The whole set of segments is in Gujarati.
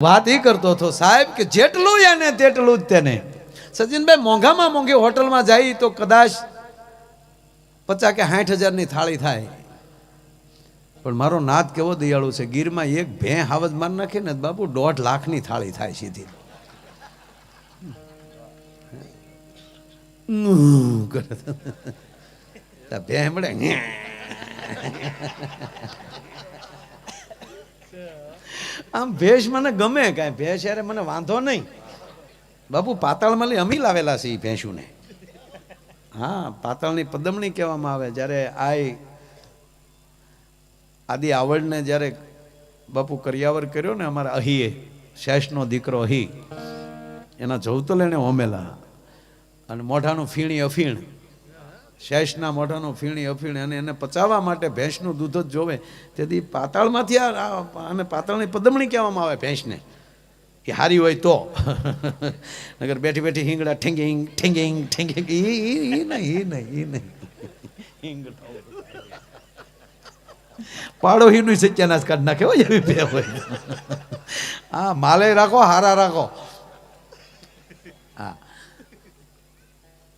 વાત એ કરતો હતો સાહેબ કે જેટલું એને તેટલું જ તેને. સચિનભાઈ મોંઘામાં મોંઘી હોટલમાં જાય તો કદાચ 50 કે 60,000 ની થાળી થાય, પણ મારો નાથ કેવો દયાળુ છે. ગીરમાં એક ભેં હાવજ માર નાખે ને બાપુ 1.5 લાખની થાળી થાય સીધી. ભેં મળે આમ ભેંસ મને ગમે, કાંઈ ભેંસ યારે મને વાંધો નહીં બાપુ. પાતાળમાં અમી લાવેલા છે એ ભેંસુને. હા, પાતાળની પદમણી કહેવામાં આવે. જ્યારે આદિ આવડને જ્યારે બાપુ કરિયાવર કર્યો ને અમારા અહીએ, શેષનો દીકરો અહી, એના જવતલ એને હોમેલા અને મોઢાનું ફીણી અફીણ, શેષના મોઢાનું ફીણી અફીણ, અને એને પચાવવા માટે ભેંસનું દૂધ જ જોવે. તેથી પાતાળમાંથી અને પાતાળની પદમણી કહેવામાં આવે ભેંસને, કે હારી હોય તો. નગર બેઠી બેઠી હિંગડા ઠેંગિંગ ઠેંગિંગ ઠેંગિંગ એ નહીં પાડોહીનું સત્યાનાશ કાઢ નાખે હોય એવી બે હોય. હા, માલે રાખો, હારા રાખો. હા,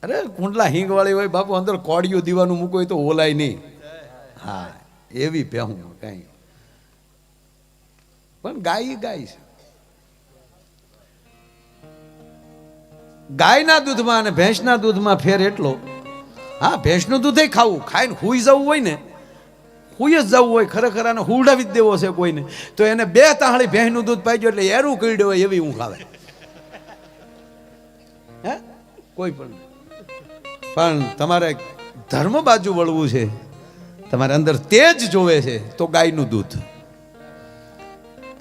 અરે કુંડલા હિંગ વાળી હોય બાપુ, અંદર કોડિયું દીવાનું મૂકો હોય તો ઓલાય નહીં. હા, એવી પહેવું કઈ. પણ ગાય ગાય છે. ગાયના દૂધમાં અને ભેંસના દૂધમાં ફેર એટલો. હા, ભેંસનું દૂધ ખાવું, ખાઈને હુઈ જવું હોય ને, હુઈ જ જવું હોય, ખરેખર આને હુવડાવી જ દેવો છે કોઈને, તો એને 2 તાહળી ભેંસનું દૂધ પાઈ ગયો એટલે એરું કીડ્યો હોય એવી ઊંઘ આવે. હે, કોઈ પણ તમારે ધર્મ બાજુ વળવું છે, તમારે અંદર તેજ જોવે છે, તો ગાયનું દૂધ.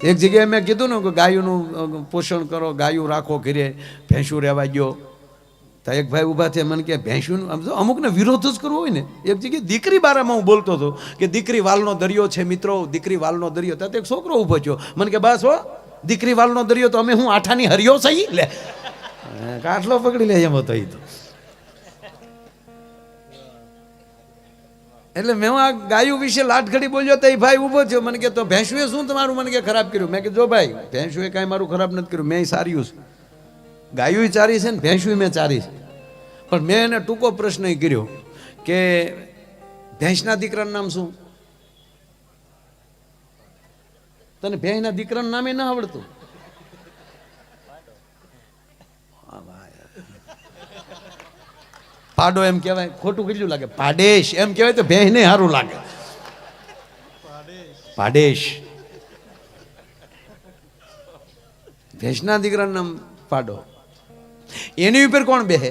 એક જગ્યાએ મેં કીધું ને કે ગાયોનું પોષણ કરો, ગાયું રાખો ઘરે, ભેંસું રહેવા ગયો. તો એક ભાઈ ઊભા થયા, મને કે ભેંસું અમુકને વિરોધ જ કરવો હોય ને. એક જગ્યાએ દીકરી બારામાં હું બોલતો હતો કે દીકરી વાલનો દરિયો છે મિત્રો, દીકરી વાલનો દરિયો. ત્યાં એક છોકરો ઊભો થયો, મને કે બસ હો, દીકરી વાલનો દરિયો તો અમે હું આઠાની હરિયો સહી લે, કાટલો પકડી લે એમ હતો. તો એટલે મેં આ ગાયું વિશે લાટઘડી બોલ્યો તો એ ભાઈ ઊભો થયો, મને કે તો ભેંસુએ શું તમારું મને કે ખરાબ કર્યું? મેં કીધું જો ભાઈ, ભેંસુએ કાંઈ મારું ખરાબ નથી કર્યું, મેં સાર્યું છે. ગાયું ચારી છે ને ભેંસું મેં ચારી છે. પણ મેં એને ટૂંકો પ્રશ્ન કર્યો કે ભેંસના દીકરાનું નામ શું? તને ભેંસના દીકરાનું નામે ના આવડતું? પાડો એમ કહેવાય, ખોટું કેટલું લાગે? પાડેશ એમ કહેવાય તો ભેંસ ને સારું લાગે. પાડેશ, ભેંસના દીકરાનું નામ પાડો. એની ઉપર કોણ બેહે?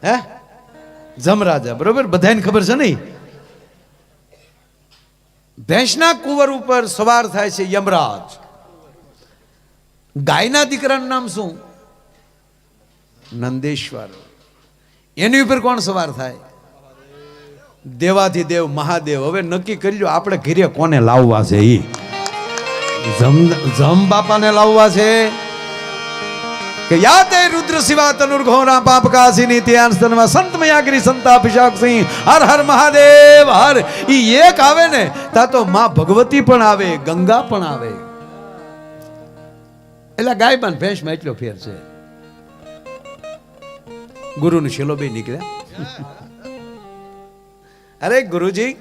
હે, જમરાજા. બરોબર, બધાને ખબર છે નહીં. ભેંસના કુંવર ઉપર સવાર થાય છે યમરાજ. ગાયના દીકરાનું નામ શું? નંદેશ્વર. એની ઉપર કોણ સવાર થાય? દેવાધિદેવ મહાદેવ. હવે નક્કી કરી લો આપણે ઘરે કોને લાવવા છે. ઈ જમ બાપાને લાવવા છે કે યાતે રુદ્ર શિવા તનુર્ઘોરા પાપકાસિની ત્યાં સ્તનમાં સંત મયાગરી સંતાભિષાક સિંહ હર હર મહાદેવ હર. ઈ એક આવે ને તા તો માં ભગવતી પણ આવે, ગંગા પણ આવે. એટલે ગાયમાં ભેંસમાં એટલો ફેર છે. ગુરુનું શેલો બે નીકળ્યા. અરે ગુરુજી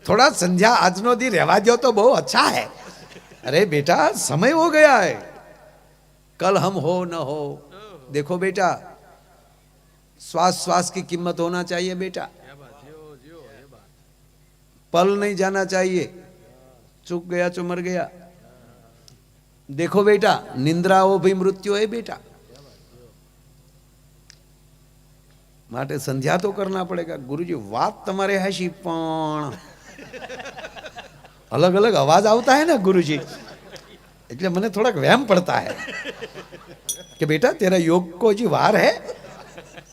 થોડા સંધ્યા આજનો દી રહેવા દો તો બહુ अच्छा है. अरे बेटा समय हो गया है, कल हम हो न हो. देखो बेटा, श्वास श्वास की कीमत होना चाहिए बेटा, पल नहीं जाना चाहिए. चूक गया तो मर गया. देखो बेटा, निंद्रा हो भी मृत्यु है बेटा. માટે સંધ્યા તો કરના પડેગા. ગુરુજી વાત તમારે હાશી, પણ अलग अलग आवाज आता है ना गुरुजी, એટલે મને થોડાક વહેમ પડતા है कि बेटा तेरा योग को जी वार है,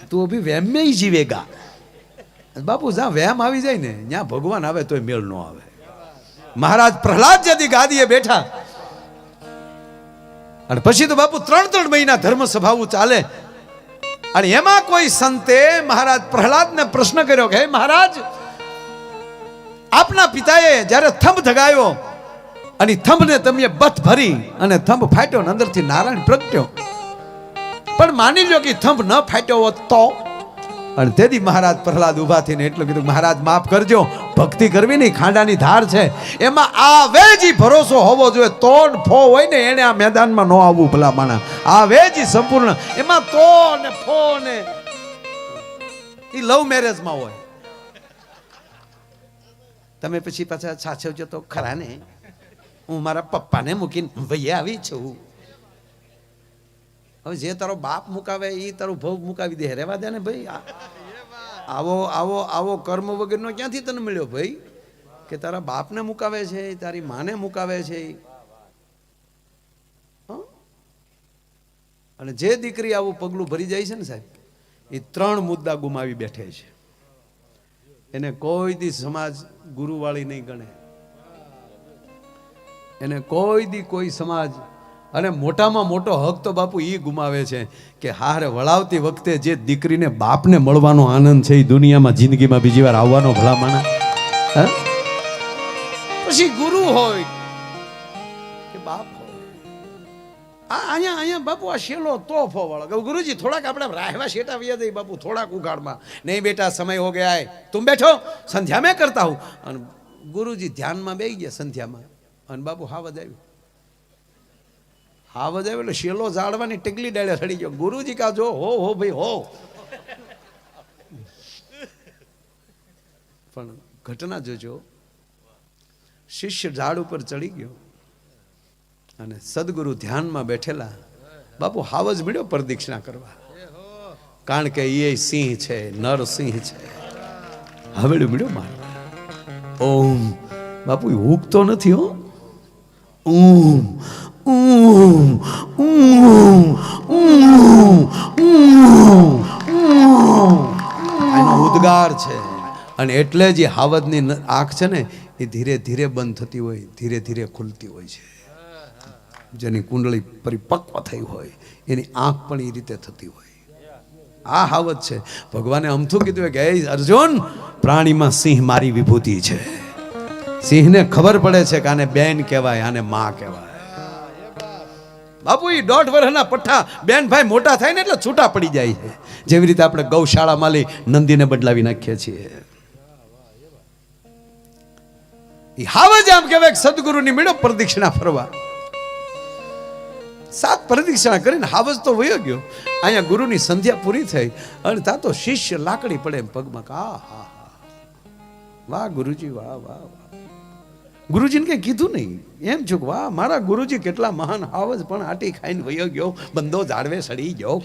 तू अभी वहम में ही जीवेगा. बापू जहाँ वहम આવી જાય ને ત્યાં ભગવાન આવે તોય મેળ ન આવે. મહારાજ પ્રહલાદ જદી ગાદીએ બેઠા અને પછી તો બાપુ 3 મહિના ધર્મ સભાઓ ચાલે. અને એમાં કોઈ સંતે મહારાજ પ્રહલાદને પ્રશ્ન કર્યો કે હે મહારાજ, આપના પિતાએ જ્યારે થંભ ધગાયો અને થંભને તમે બથ ભરી અને થંભ ફાટ્યો ને અંદરથી નારાયણ પ્રગટ્યો. પણ માની લો કે થંભ ન ફાટ્યો હોત તો, અને તેથી મહારાજ પ્રહલાદ ઉભા થઈને એટલું કીધું, મહારાજ માફ કરજો, ભક્તિ કરવી નહીં, ખાંડાની ધાર છે, એમાં આવેજી ભરોસો હોવો જોઈએ. તોડ ફો હોય ને એને આ મેદાનમાં ન આવવું ભલા માણા. આવેજી સંપૂર્ણ, એમાં તો ને ફો ને એ લવ મેરેજમાં હોય. તમે પછી પાછા સાચવજો તો ખરા ને. હું મારા પપ્પાને મૂકીને ભાઈ આવી છું. હવે જે તારો બાપ મુકાવે એ તારું ભોગ મુકાવી દે, રહેવા દે ને ભાઈ. આવો આવો આવો કર્મ વગરનો ક્યાંથી તને મળ્યો ભાઈ, કે તારા બાપને મુકાવે છે, તારી માને મુકાવે છે. અને જે દીકરી આવું પગલું ભરી જાય છે ને સાહેબ, એ 3 મુદ્દા ગુમાવી બેઠે છે. એને કોઈ દી સમાજ ગુરુવાળી નહીં ગણે, એને કોઈ દી કોઈ સમાજ, અને મોટામાં મોટો હક તો બાપુ ઈ ગુમાવે છે કે હારે વળાવતી વખતે જે દીકરીને બાપને મળવાનો આનંદ છે એ દુનિયામાં જિંદગીમાં બીજી વાર આવવાનો ભલા માણા. પછી ગુરુ હોય કે બાપ હોય, અહીંયા બાપુ આ શેલો તોફો વાળો. ગુરુજી થોડાક આપણે રાહવા શેટા વ્યા દઈ બાપુ, થોડાક ઉગાડમાં. નહીં બેટા સમય હો ગયા હે, તું બેઠો, સંધ્યા મેં કરતા હું. અને ગુરુજી ધ્યાનમાં બેસી ગયા સંધ્યામાં, અને બાપુ હાવજ આવ્યું. હાવજ આવ્યો એટલે શેલો ઝાડવાની ટીકલી ડાળે ચડી ગયો. ગુરુજી કા જો હો ભાઈ હો. પણ ઘટના જોજો, શિષ્ય ઝાડ ઉપર ચડી ગયો અને સદગુરુ ધ્યાનમાં બેઠેલા. બાપુ હાવજ મળ્યો પ્રદક્ષિણા કરવા, કારણ કે એ સિંહ છે, નરસિંહ છે. હવેડું મળ્યો મારે. ઓમ બાપુ હુકતો નથી હો. ઓમ ઓમ ઓમ ઓમ એનો ઉદ્ગાર છે. અને એટલે જ હાવજની આંખ છે ને એ ધીરે ધીરે બંધ થતી હોય, ધીરે ધીરે ખુલતી હોય છે. જેની કુંડળી પરિપક્વ થઈ હોય એની આંખ પણ એ રીતે થતી હોય. આ હાવજ છે. ભગવાને અમથું કીધું કે હે અર્જુન, પ્રાણીમાં સિંહ મારી વિભૂતિ છે. સિંહને ખબર પડે છે કે આને બેન કહેવાય, આને માં કહેવાય. બાપુ એ 1.5 વર્ષના પઠ્ઠા બેન ભાઈ મોટા થાય ને એટલે છૂટા પડી જાય છે. જેવી રીતે આપણે ગૌશાળામાં લઈ નંદીને બદલાવી નાખીએ છીએ. એ હાવજ આમ કહેવાય કે સદગુરુની મેળો પ્રદક્ષિણા ફરવા. 7 પ્રદક્ષિણા કરીને હાવજ તો વયો ગયો. અહીંયા ગુરુની સંધ્યા પૂરી થઈ અને ત્યાં તો શિષ્ય લાકડી પડે એમ પગમાં. હા હા વાહ ગુરુજી, વાહ વાહ વાહ. ગુરુજીને કઈ કીધું નહીં, એમ છું વાહ મારા ગુરુજી કેટલા મહાન. હાવજ પણ આટી ખાઈને વયો ગયો, બંદો ઝાડવે સડી ગયો.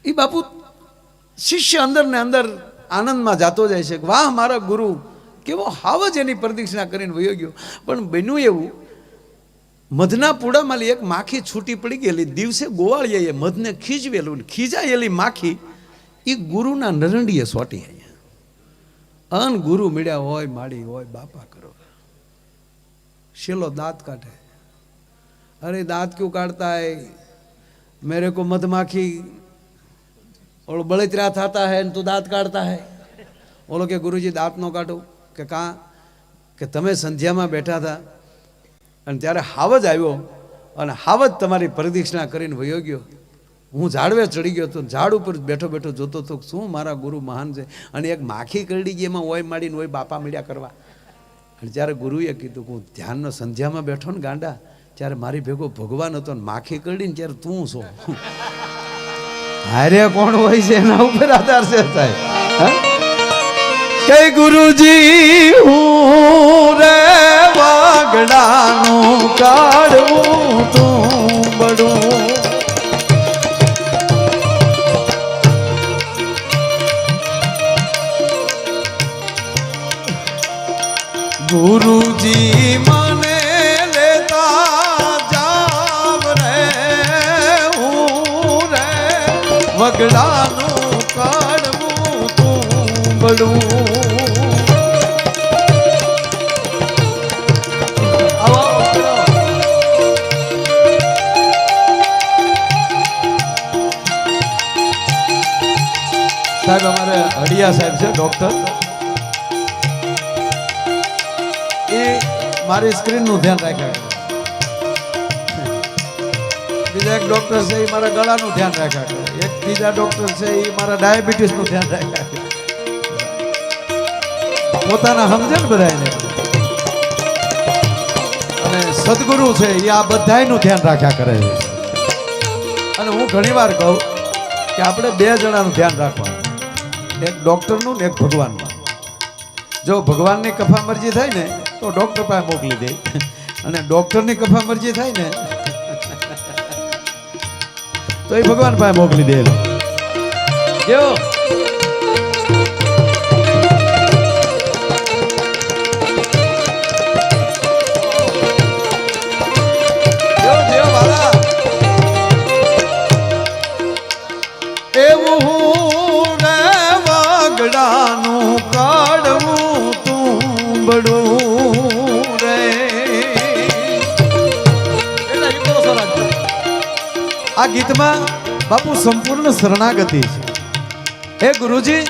એ બાપુ શિષ્ય અંદર ને અંદર આનંદમાં જાતો જાય છે. વાહ મારા ગુરુ, કેવો હાવજ એની પ્રદક્ષિણા કરીને વયો ગયો. પણ બન્યું એવું, મધના પૂડામાં એક માખી છૂટી પડી ગયેલી. દિવસે ગોવાળીએ મધને ખીજવેલું, ખીજાયેલી માખી એ ગુરુના નરંડીએ સોટી. અન ગુરુ મળ્યા હોય માડી હોય બાપા કરો. શેલો દાંત કાઢે. અરે दांत क्यों काटता है, मेरे को मधमाखी और बड़ेतरा था है तो दांत काटता है. बोलो કે ગુરુજી દાંત નો કાઢો. કે કાં? કે તમે સંધ્યામાં બેઠા હતા અને ત્યારે હાવજ આવ્યો અને હાવજ તમારી પ્રદક્ષિણા કરીને વયો ગયો. હું ઝાડવે ચડી ગયો તો ઝાડ ઉપર બેઠો બેઠો જોતો તો શું મારા ગુરુ મહાન છે. અને એક માખી કરડી ગઈ, એમાં ઓય માડીને ઓય બાપા મળ્યા કરવા. અને જ્યારે ગુરુએ કીધું હું ધ્યાનનો સંધ્યામાં બેઠો ને ગાંડા, ત્યારે મારી ભેગો ભગવાન હતો ને માખી કરડીને ત્યારે તું છો. હારે કોણ હોય છે એના ઉપર આધાર છે સાહેબ. કે ગુરુજી હું રે વાગડાનું કાઢવું તું બડું. ગુરુજી મને લેતા જાવ રે, હું રે વગડાનું કાઢવું તું બડું. સાહેબ અમારે હડિયા સાહેબ છે, ડોક્ટર એ મારી સ્ક્રીનનું ધ્યાન રાખ્યા કરે. બીજા એક ડોક્ટર છે એ મારા ગળાનું ધ્યાન રાખ્યા કરે. એક બીજા ડોક્ટર છે એ મારા ડાયાબિટીસનું ધ્યાન રાખ્યા કરે. પોતાના સમજે ને બધાને. અને સદગુરુ છે એ આ બધાયનું ધ્યાન રાખ્યા કરે છે. અને હું ઘણીવાર કહું કે આપણે બે જણાનું ધ્યાન રાખવાનું, એક ડોક્ટરનું ને એક ભગવાનનું. જો ભગવાનની કફા મરજી થાય ને તો ડોક્ટર પાસે મોકલી દે, અને ડોક્ટરની કફા મરજી થાય ને તો એ ભગવાન પાસે મોકલી દે. કેવો આ ગીતમાં બાપુ સંપૂર્ણ શરણાગતિ છે. હે ગુરુજી,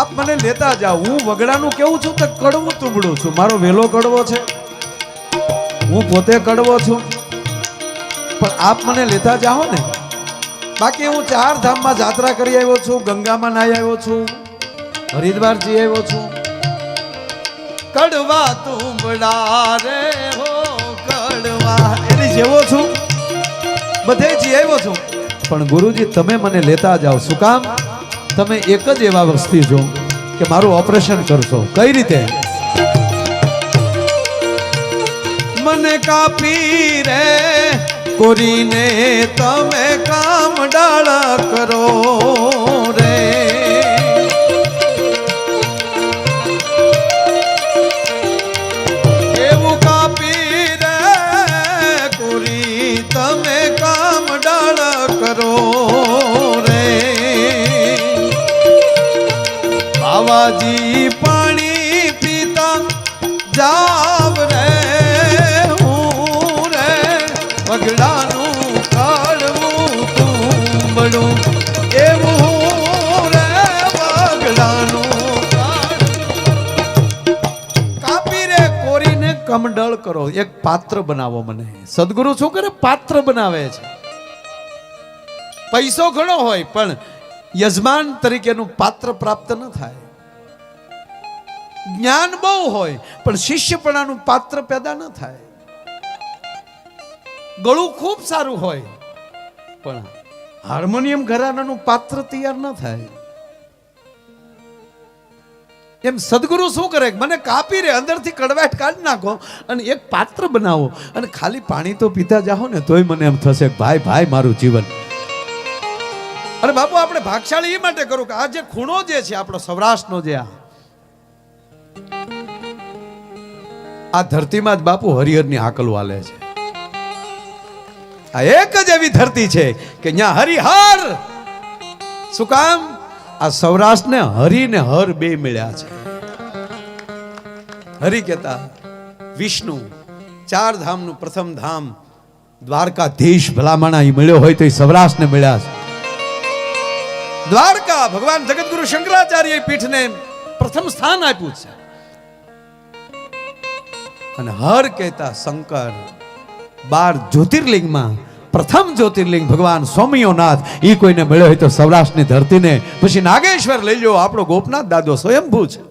આપ મને લેતા જાઓ. હું વગડાનું કેવું છું તો કડવું તુંબડું છું. મારો વેલો કડવો છે, હું પોતે કડવો છું, પણ આપ મને લેતા જાઓ ને. બાકી હું 4 ધામમાં જાત્રા કરી આવ્યો છું, ગંગામાં નાહી આવ્યો છું, હરિદ્વાર જઈ આવ્યો છું. કડવા તુંબડા રે હો કડવા એની જેવો છું, બધે જી આવ્યો છું. પણ ગુરુજી તમે મને લેતા જાઓ. શું કામ? તમે એક જ એવા વસ્તી છો કે મારું ઓપરેશન કરશો. કઈ રીતે? મને કાપી રે કોરીને તમે કામ ડાળા કરો રે. એવું કાપી રે કોરી તમે કામ ડાળા કરો રે. બાવાજી પાણી પીતા જાવ રે હું રે વગડાનું કાઢવું તુંબડું એવું રે વગડાનું કાપી રે કોરીને કમડળ કરો. એક પાત્ર બનાવો મને. સદગુરુ શું કરે? પાત્ર બનાવે છે. પૈસો ઘણો હોય પણ યજમાન તરીકેનું પાત્ર પ્રાપ્ત ન થાય. જ્ઞાન બહુ હોય પણ શિષ્યપણાનું પાત્ર પેદા ન થાય. ગળું ખૂબ સારું હોય પણ હાર્મોનિયમ ઘરાનાનું પાત્ર તૈયાર ન થાય. એમ સદગુરુ શું કરે? મને કાપી રે અંદરથી કડવાટ કાઢી નાખો અને એક પાત્ર બનાવો, અને ખાલી પાણી તો પીતા જાઓ ને તોય મને એમ થશે ભાઈ ભાઈ મારું જીવન. અને બાપુ આપણે ભાગશાળી એ માટે કરું કે આ જે ખૂણો જે છે આપણો સૌરાષ્ટ્રનો, જે આ ધરતીમાં જ બાપુ હરિહરની હાકલો હાલે છે. આ એક જ એવી ધરતી છે કે ત્યાં હરિહર. શું કામ? આ સૌરાષ્ટ્રને હરિ ને હર બે મળ્યા છે. હરિ કહેતા વિષ્ણુ, 4 ધામનું પ્રથમ ધામ દ્વારકાધીશ ભલામણા એ મળ્યો હોય તો એ સૌરાષ્ટ્રને મળ્યા છે. દ્વારકા ભગવાન જગતગુરુ શંકરાચાર્ય પીઠને પ્રથમ સ્થાન આપ્યું છે. અને હર કહેતા શંકર 12 જ્યોતિર્લિંગમાં પ્રથમ જ્યોતિર્લિંગ ભગવાન સોમયોનાથ એ કોઈને મળ્યો હોય તો સૌરાષ્ટ્રની ધરતીને પછી નાગેશ્વર લઈ લો. આપણો ગોપનાથ દાદો સ્વયંભૂ છે.